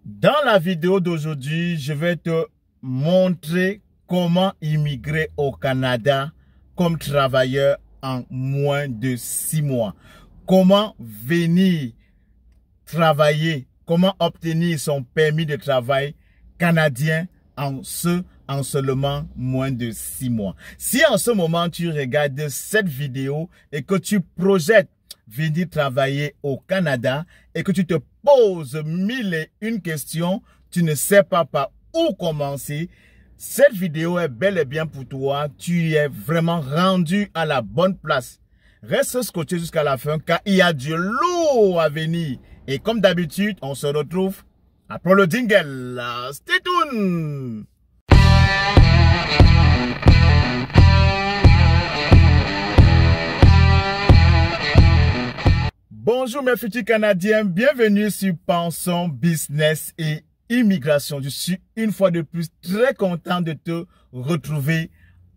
Dans la vidéo d'aujourd'hui, je vais te montrer comment immigrer au Canada comme travailleur en moins de 6 mois. Comment venir travailler, comment obtenir son permis de travail canadien en seulement moins de 6 mois. Si en ce moment tu regardes cette vidéo et que tu projettes venir travailler au Canada et que tu te poses 1001 questions, tu ne sais pas par où commencer, cette vidéo est bel et bien pour toi. Tu es vraiment rendu à la bonne place. Reste scotché jusqu'à la fin car il y a du lourd à venir. Et comme d'habitude, on se retrouve après le jingle. Stay tuned! Bonjour mes futurs Canadiens, bienvenue sur Pensons Business et Immigration. Je suis une fois de plus très content de te retrouver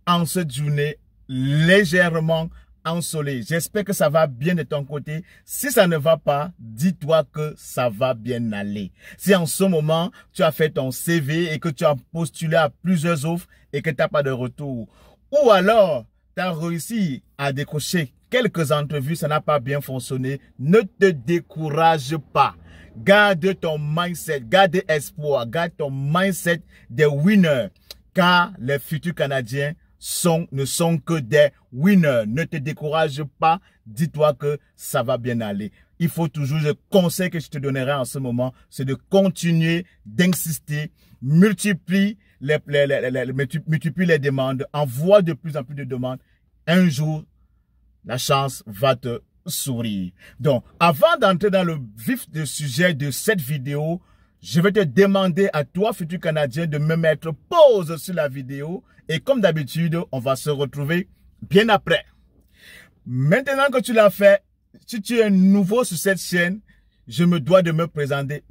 en cette journée légèrement ensoleillée. J'espère que ça va bien de ton côté. Si ça ne va pas, dis-toi que ça va bien aller. Si en ce moment, tu as fait ton CV et que tu as postulé à plusieurs offres et que tu n'as pas de retour, ou alors tu as réussi à décrocher quelques entrevues, ça n'a pas bien fonctionné, ne te décourage pas. Garde ton mindset, garde espoir, garde ton mindset des winners, car les futurs Canadiens ne sont que des winners. Ne te décourage pas, dis-toi que ça va bien aller. Il faut toujours, le conseil que je te donnerai en ce moment, c'est de continuer d'insister, multiplie les demandes, envoie de plus en plus de demandes. Un jour, la chance va te sourire. Donc, avant d'entrer dans le vif du sujet de cette vidéo, je vais te demander à toi, futur Canadien, de me mettre pause sur la vidéo. Et comme d'habitude, on va se retrouver bien après. Maintenant que tu l'as fait, si tu es nouveau sur cette chaîne, je me dois de me présenter.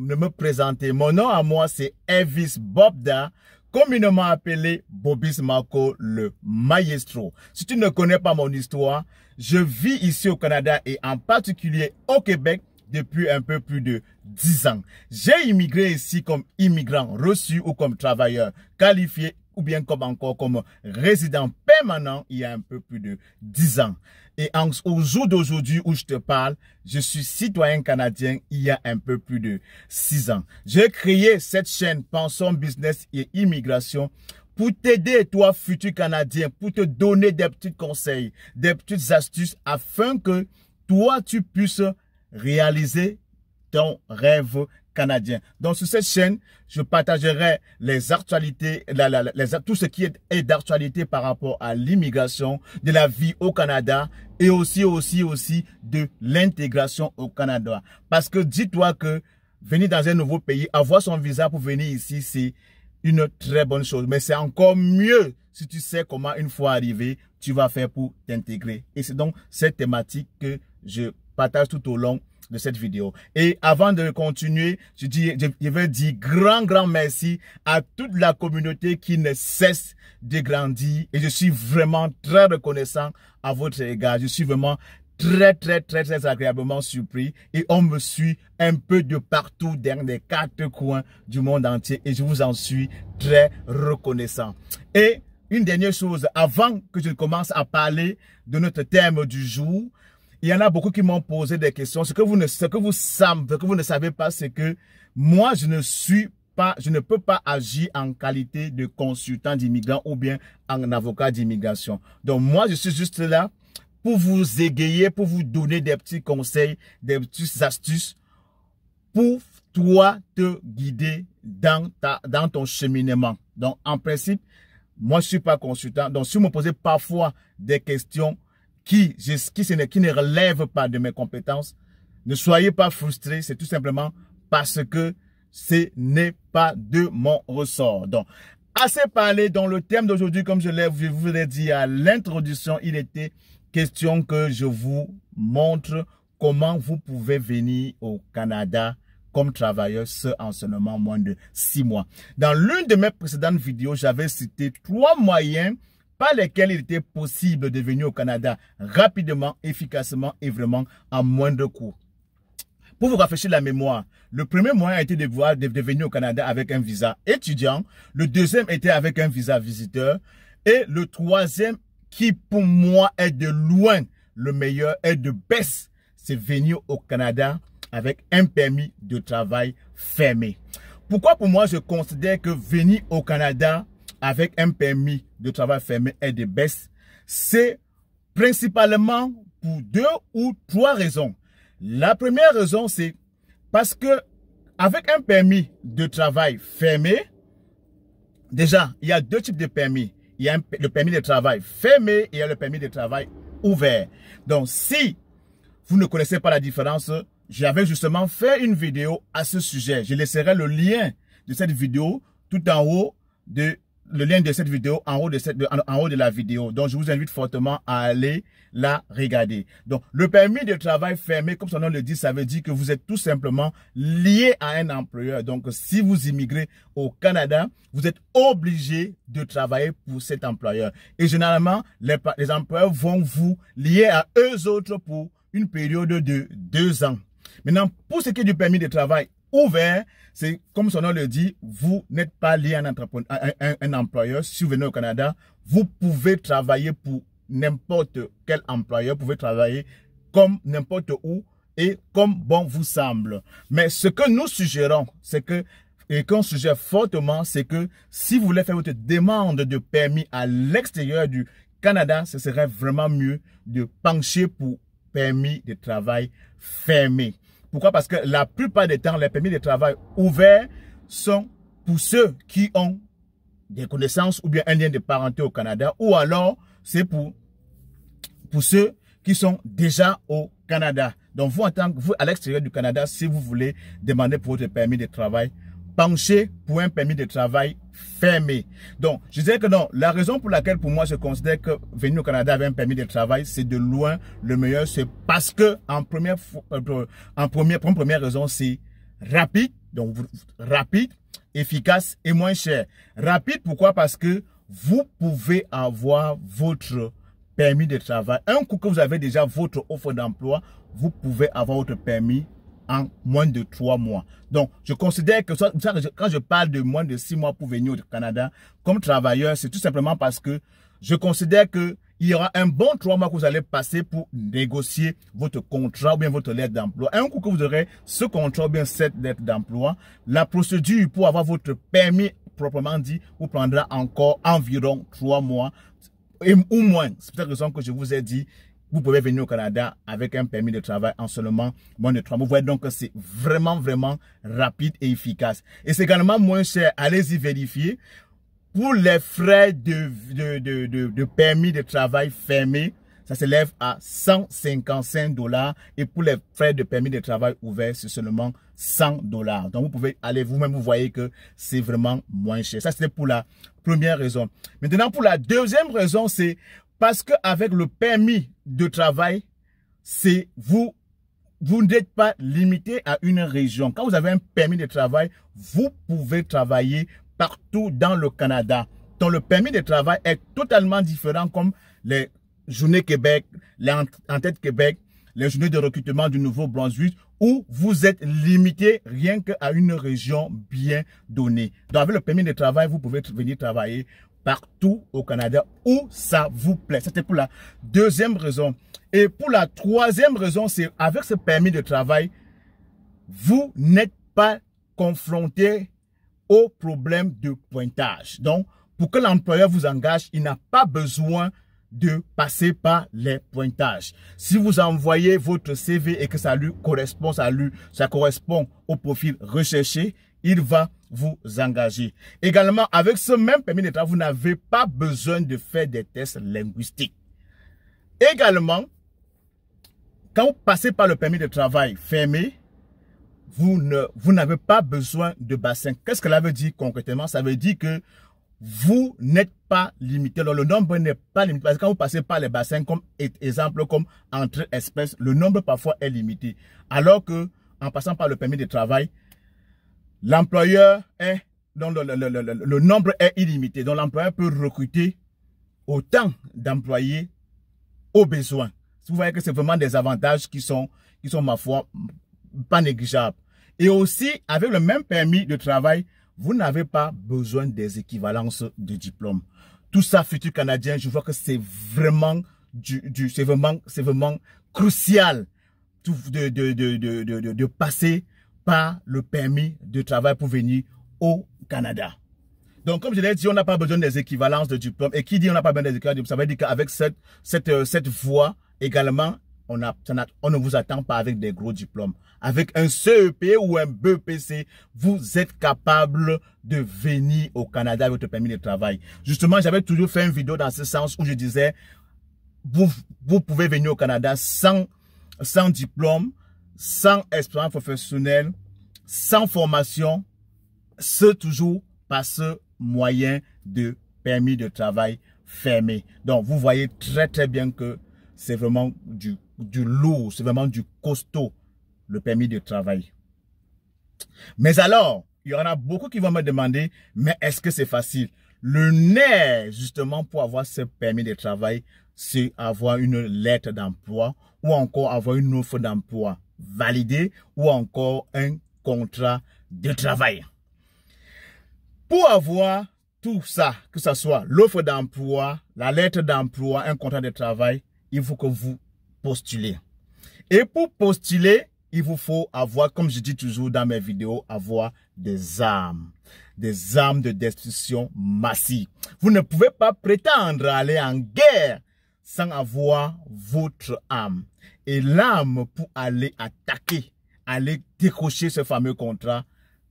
Mon nom à moi, c'est Elvis Bobda, communément appelé Bobis Marco le Maestro. Si tu ne connais pas mon histoire, je vis ici au Canada et en particulier au Québec depuis un peu plus de 10 ans. J'ai immigré ici comme immigrant reçu ou comme travailleur qualifié ou bien comme résident permanent il y a un peu plus de 10 ans. Et au jour d'aujourd'hui où je te parle, je suis citoyen canadien il y a un peu plus de 6 ans. J'ai créé cette chaîne Pensons Business et Immigration pour t'aider, toi, futur Canadien, pour te donner des petits conseils, des petites astuces afin que toi, tu puisses réaliser ton rêve canadien. Donc, sur cette chaîne, je partagerai les actualités, tout ce qui est d'actualité par rapport à l'immigration, de la vie au Canada et aussi de l'intégration au Canada. Parce que dis-toi que venir dans un nouveau pays, avoir son visa pour venir ici, c'est une très bonne chose. Mais c'est encore mieux si tu sais comment, une fois arrivé, tu vas faire pour t'intégrer. Et c'est donc cette thématique que je partage tout au long de cette vidéo. Et avant de continuer, je vais dire grand merci à toute la communauté qui ne cesse de grandir. Et je suis vraiment très reconnaissant à votre égard. Je suis vraiment très agréablement surpris et on me suit un peu de partout dans les 4 coins du monde entier et je vous en suis très reconnaissant. Et une dernière chose, avant que je commence à parler de notre thème du jour, il y en a beaucoup qui m'ont posé des questions. Ce que vous ne savez pas, c'est que moi, je ne peux pas agir en qualité de consultant d'immigrant ou bien en avocat d'immigration. Donc moi, je suis juste là pour vous égayer, pour vous donner des petits conseils, des petites astuces pour toi te guider dans ton cheminement. Donc, en principe, moi, je ne suis pas consultant. Donc, si vous me posez parfois des questions qui ne relèvent pas de mes compétences, ne soyez pas frustrés. C'est tout simplement parce que ce n'est pas de mon ressort. Donc, assez parlé. Dans le thème d'aujourd'hui, comme je vous l'ai dit à l'introduction, il était question que je vous montre comment vous pouvez venir au Canada comme travailleur en seulement moins de 6 mois. Dans l'une de mes précédentes vidéos, j'avais cité 3 moyens par lesquels il était possible de venir au Canada rapidement, efficacement et vraiment en moins de coûts. Pour vous rafraîchir la mémoire, le premier moyen a été de venir au Canada avec un visa étudiant. Le deuxième était avec un visa visiteur. Et le troisième, qui pour moi est de loin le meilleur, est de best, c'est venir au Canada avec un permis de travail fermé. Pourquoi pour moi je considère que venir au Canada avec un permis de travail fermé est de best? C'est principalement pour 2 ou 3 raisons. La première raison, c'est parce que avec un permis de travail fermé, déjà, il y a 2 types de permis. Il y a le permis de travail fermé et il y a le permis de travail ouvert. Donc, si vous ne connaissez pas la différence, j'avais justement fait une vidéo à ce sujet. Je laisserai le lien de cette vidéo tout en haut de cette vidéo en haut de la vidéo. Donc, je vous invite fortement à aller la regarder. Donc, le permis de travail fermé, comme son nom le dit, ça veut dire que vous êtes tout simplement lié à un employeur. Donc, si vous immigrez au Canada, vous êtes obligé de travailler pour cet employeur. Et généralement, les employeurs vont vous lier à eux autres pour une période de 2 ans. Maintenant, pour ce qui est du permis de travail ouvert, c'est comme son nom le dit, vous n'êtes pas lié à un employeur. Si vous venez au Canada, vous pouvez travailler pour n'importe quel employeur, vous pouvez travailler comme n'importe où et comme bon vous semble. Mais ce que nous suggérons, c'est que, et qu'on suggère fortement, c'est que si vous voulez faire votre demande de permis à l'extérieur du Canada, ce serait vraiment mieux de pencher pour permis de travail fermé. Pourquoi? Parce que la plupart des temps, les permis de travail ouverts sont pour ceux qui ont des connaissances ou bien un lien de parenté au Canada, ou alors c'est pour ceux qui sont déjà au Canada. Donc vous, en tant que vous, à l'extérieur du Canada, si vous voulez demander pour votre permis de travail, penchez pour un permis de travail fermé. Donc, je dirais que non, la raison pour laquelle pour moi je considère que venir au Canada avec un permis de travail, c'est de loin le meilleur, c'est parce que en première raison, c'est rapide, donc rapide, efficace et moins cher. Rapide, pourquoi? Parce que vous pouvez avoir votre permis de travail. Un coup que vous avez déjà votre offre d'emploi, vous pouvez avoir votre permis en moins de 3 mois. Donc, je considère que quand je parle de moins de 6 mois pour venir au Canada comme travailleur, c'est tout simplement parce que je considère que il y aura un bon 3 mois que vous allez passer pour négocier votre contrat ou bien votre lettre d'emploi. Un coup que vous aurez ce contrat ou bien cette lettre d'emploi, la procédure pour avoir votre permis proprement dit vous prendra encore environ 3 mois ou moins. C'est pour cette raison que je vous ai dit, vous pouvez venir au Canada avec un permis de travail en seulement moins de 3 mois. Vous voyez donc que c'est vraiment, vraiment rapide et efficace. Et c'est également moins cher. Allez-y vérifier. Pour les frais de permis de travail fermé, ça s'élève à 155 $. Et pour les frais de permis de travail ouvert, c'est seulement 100 $. Donc, vous pouvez aller vous-même, vous voyez que c'est vraiment moins cher. Ça, c'était pour la première raison. Maintenant, pour la deuxième raison, c'est parce qu'avec le permis de travail, c'est vous n'êtes pas limité à une région. Quand vous avez un permis de travail, vous pouvez travailler partout dans le Canada. Donc, le permis de travail est totalement différent comme les Journées Québec, les Entente Québec, les journées de recrutement du Nouveau-Brunswick, où vous êtes limité rien qu'à une région bien donnée. Donc, avec le permis de travail, vous pouvez venir travailler partout au Canada où ça vous plaît. C'était pour la deuxième raison. Et pour la troisième raison, c'est avec ce permis de travail, vous n'êtes pas confronté au problème de pointage. Donc, pour que l'employeur vous engage, il n'a pas besoin de passer par les pointages. Si vous envoyez votre CV et que ça lui correspond, ça correspond au profil recherché, il va vous engager. Également, avec ce même permis de travail, vous n'avez pas besoin de faire des tests linguistiques. Également, quand vous passez par le permis de travail fermé, vous n'avez pas besoin de bassin. Qu'est-ce que cela veut dire concrètement? Ça veut dire que vous n'êtes pas limité. Alors, le nombre n'est pas limité. Parce que quand vous passez par les bassins, comme exemple, comme entrée express, le nombre parfois est limité. Alors que, en passant par le permis de travail, l'employeur est, donc le nombre est illimité. Donc, l'employeur peut recruter autant d'employés au besoin. Vous voyez que c'est vraiment des avantages qui sont, ma foi, pas négligeable. Et aussi, avec le même permis de travail, vous n'avez pas besoin des équivalences de diplôme. Tout ça, futur Canadien, je vois que c'est vraiment c'est vraiment crucial de passer par le permis de travail pour venir au Canada. Donc, comme je l'ai dit, on n'a pas besoin des équivalences de diplôme. Et qui dit on n'a pas besoin des équivalences de diplôme, ça veut dire qu'avec cette voie également, on ne vous attend pas avec des gros diplômes. Avec un CEP ou un BEPC, vous êtes capable de venir au Canada avec votre permis de travail. Justement, j'avais toujours fait une vidéo dans ce sens où je disais, vous pouvez venir au Canada sans diplôme, sans expérience professionnelle, sans formation, toujours par ce moyen de permis de travail fermé. Donc, vous voyez très bien que c'est vraiment du lourd, c'est vraiment du costaud, le permis de travail. Mais alors, il y en a beaucoup qui vont me demander, mais est-ce que c'est facile? Le nerf, justement, pour avoir ce permis de travail, c'est avoir une lettre d'emploi ou encore avoir une offre d'emploi validée ou encore un contrat de travail. Pour avoir tout ça, que ce soit l'offre d'emploi, la lettre d'emploi, un contrat de travail, il faut que vous postulez. Et pour postuler, il vous faut avoir, comme je dis toujours dans mes vidéos, avoir des armes de destruction massive. Vous ne pouvez pas prétendre aller en guerre sans avoir votre arme. Et l'arme pour aller attaquer, aller décrocher ce fameux contrat,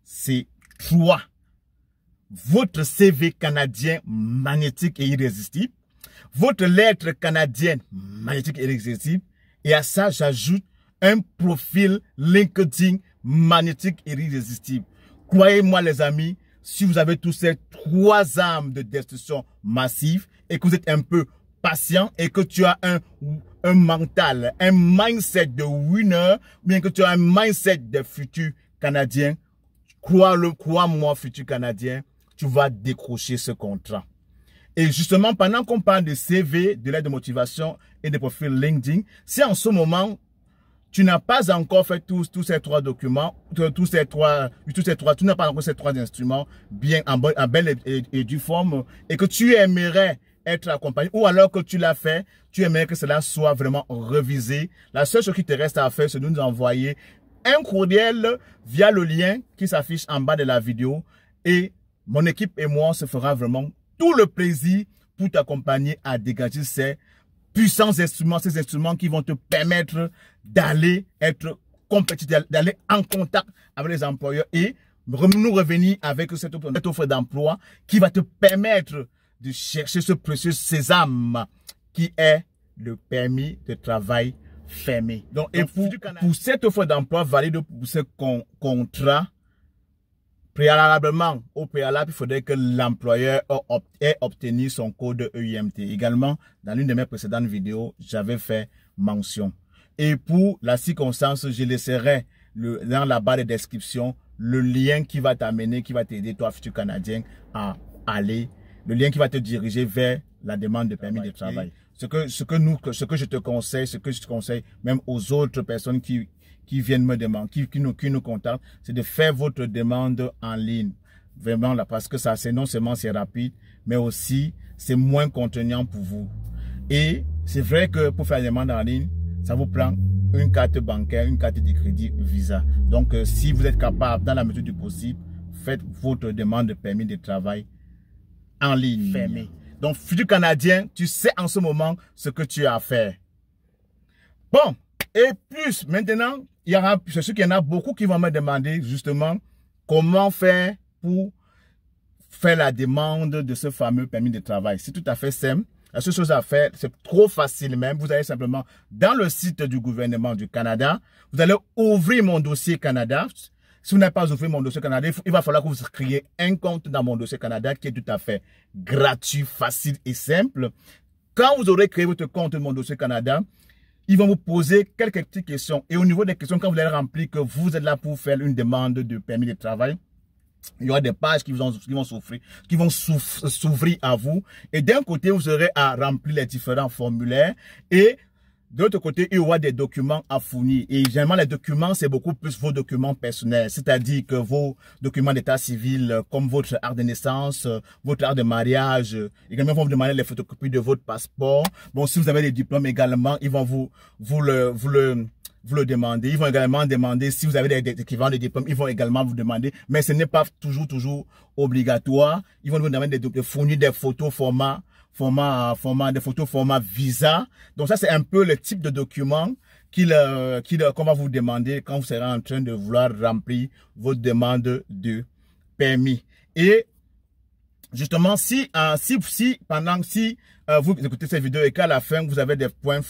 c'est 3. Votre CV canadien magnétique et irrésistible, votre lettre canadienne magnétique et irrésistible, et à ça, j'ajoute un profil LinkedIn magnétique et irrésistible. Croyez-moi les amis, si vous avez tous ces 3 armes de destruction massive et que vous êtes un peu patient et que tu as un mental, un mindset de winner, bien que tu as un mindset de futur Canadien, crois-moi futur Canadien, tu vas décrocher ce contrat. Et justement, pendant qu'on parle de CV, de lettre de motivation et de profil LinkedIn, si en ce moment, tu n'as pas encore fait tous ces 3 documents, tu n'as pas encore ces 3 instruments bien en belle et due forme, et que tu aimerais être accompagné, ou alors que tu l'as fait, tu aimerais que cela soit vraiment revisé, la seule chose qui te reste à faire, c'est de nous envoyer un courriel via le lien qui s'affiche en bas de la vidéo, et mon équipe et moi, on se fera vraiment tout le plaisir pour t'accompagner à dégager ces puissants instruments, ces instruments qui vont te permettre d'aller être compétitif, d'aller en contact avec les employeurs et nous revenir avec cette offre d'emploi qui va te permettre de chercher ce précieux sésame qui est le permis de travail fermé. Donc, et pour cette offre d'emploi valide pour ce contrat, préalablement, au préalable, il faudrait que l'employeur ait obtenu son code EIMT. Également, dans l'une de mes précédentes vidéos, j'avais fait mention. Et pour la circonstance, je laisserai dans la barre de description le lien qui va t'amener, qui va t'aider, toi, futur Canadien, à aller, le lien qui va te diriger vers la demande de permis de travail. Ce que je te conseille, ce que je te conseille même aux autres personnes qui viennent me demander, qui nous contactent, c'est de faire votre demande en ligne. Vraiment là, parce que ça, c'est non seulement c'est rapide, mais aussi c'est moins contraignant pour vous. Et c'est vrai que pour faire la demande en ligne, ça vous prend une carte bancaire, une carte de crédit Visa. Donc, si vous êtes capable, dans la mesure du possible, faites votre demande de permis de travail en ligne. Fermé. Donc, futur Canadien, tu sais en ce moment ce que tu as à faire. Bon, et plus, maintenant, je sais qu'il y en a beaucoup qui vont me demander justement comment faire pour faire la demande de ce fameux permis de travail. C'est tout à fait simple. La seule chose à faire, c'est trop facile même. Vous allez simplement dans le site du gouvernement du Canada. Vous allez ouvrir mon dossier Canada. Si vous n'avez pas ouvert mon dossier Canada, il va falloir que vous créiez un compte dans mon dossier Canada qui est tout à fait gratuit, facile et simple. Quand vous aurez créé votre compte de mon dossier Canada, ils vont vous poser quelques petites questions. Et au niveau des questions, quand vous allez remplir que vous êtes là pour faire une demande de permis de travail, il y aura des pages qui vont s'ouvrir à vous. Et d'un côté, vous aurez à remplir les différents formulaires. Et De l'autre côté, il y aura des documents à fournir. Et généralement, les documents, c'est beaucoup plus vos documents personnels. C'est-à-dire que vos documents d'état civil, comme votre acte de naissance, votre acte de mariage, également, vont vous demander les photocopies de votre passeport. Bon, si vous avez des diplômes également, ils vont vous le demander. Ils vont également demander, si vous avez des équivalents de diplômes, ils vont également vous demander. Mais ce n'est pas toujours obligatoire. Ils vont vous demander de fournir des photos des photos format visa. Donc ça, c'est un peu le type de document qu'on va vous demander quand vous serez en train de vouloir remplir votre demande de permis. Et justement, si vous écoutez cette vidéo et qu'à la fin, vous avez des points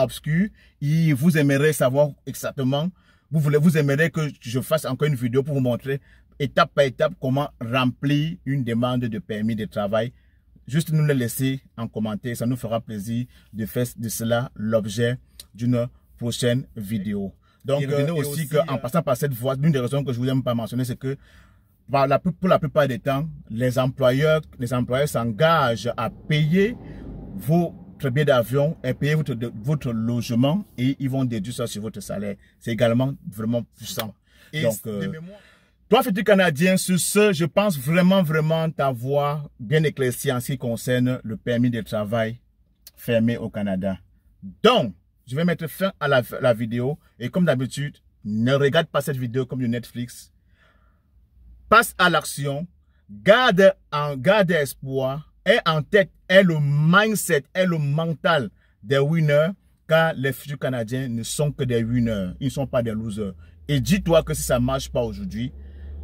obscurs et vous aimeriez savoir exactement, vous aimeriez que je fasse encore une vidéo pour vous montrer étape par étape comment remplir une demande de permis de travail. Juste nous le laisser en commentaire, ça nous fera plaisir de faire de cela l'objet d'une prochaine vidéo. Donc, retenez aussi qu'en passant par cette voie, l'une des raisons que je ne vous aime pas mentionner, c'est que pour la plupart des temps, les employeurs s'engagent à payer votre billet d'avion et payer votre logement et ils vont déduire ça sur votre salaire. C'est également vraiment puissant. Et donc, toi, futur Canadien, sur ce, je pense vraiment t'avoir bien éclairci en ce qui concerne le permis de travail fermé au Canada. Donc, je vais mettre fin à la vidéo. Et comme d'habitude, ne regarde pas cette vidéo comme du Netflix. Passe à l'action. Garde espoir. Et en tête est le mindset, est le mental des winners. Car les futurs Canadiens ne sont que des winners. Ils ne sont pas des losers. Et dis-toi que si ça ne marche pas aujourd'hui,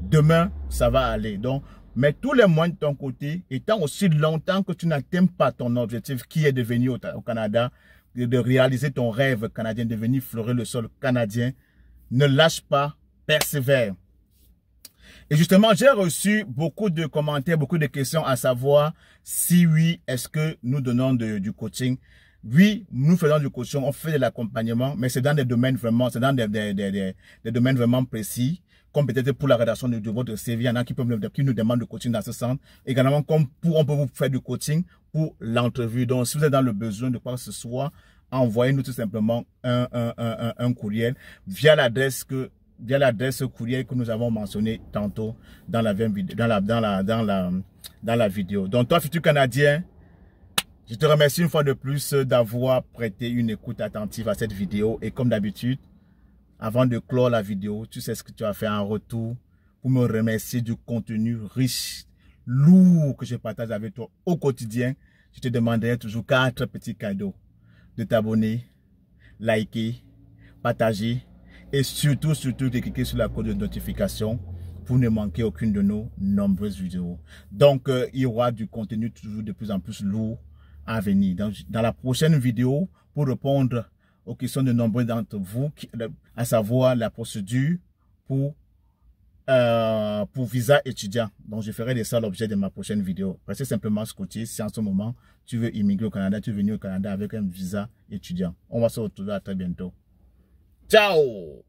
demain, ça va aller. Donc, mets tous les moyens de ton côté. Et tant aussi longtemps que tu n'atteins pas ton objectif qui est de venir au Canada, de réaliser ton rêve canadien, de venir fleurir le sol canadien, ne lâche pas, persévère. Et justement, j'ai reçu beaucoup de commentaires, beaucoup de questions à savoir si oui, est-ce que nous donnons du coaching. Oui, nous faisons du coaching, on fait de l'accompagnement, mais c'est dans des domaines vraiment, c'est dans des domaines vraiment précis. Comme peut-être pour la rédaction de votre CV, il y en a qui nous demandent de coaching dans ce sens. Également, comme on peut vous faire du coaching pour l'entrevue. Donc, si vous êtes dans le besoin de quoi que ce soit, envoyez-nous tout simplement un courriel via l'adresse courriel que nous avons mentionné tantôt dans la vidéo. Donc, toi, futur Canadien, je te remercie une fois de plus d'avoir prêté une écoute attentive à cette vidéo. Et comme d'habitude, avant de clore la vidéo, tu sais ce que tu as fait en retour pour me remercier du contenu riche, lourd que je partage avec toi au quotidien. Je te demanderai toujours 4 petits cadeaux. De t'abonner, liker, partager et surtout de cliquer sur la cloche de notification pour ne manquer aucune de nos nombreuses vidéos. Donc, il y aura du contenu toujours de plus en plus lourd à venir. Dans la prochaine vidéo, pour répondre aux questions de nombreux d'entre vous, à savoir la procédure pour visa étudiant. Donc, je ferai de ça l'objet de ma prochaine vidéo. Restez simplement scotché si en ce moment, tu veux immigrer au Canada, tu veux venir au Canada avec un visa étudiant. On va se retrouver à très bientôt. Ciao!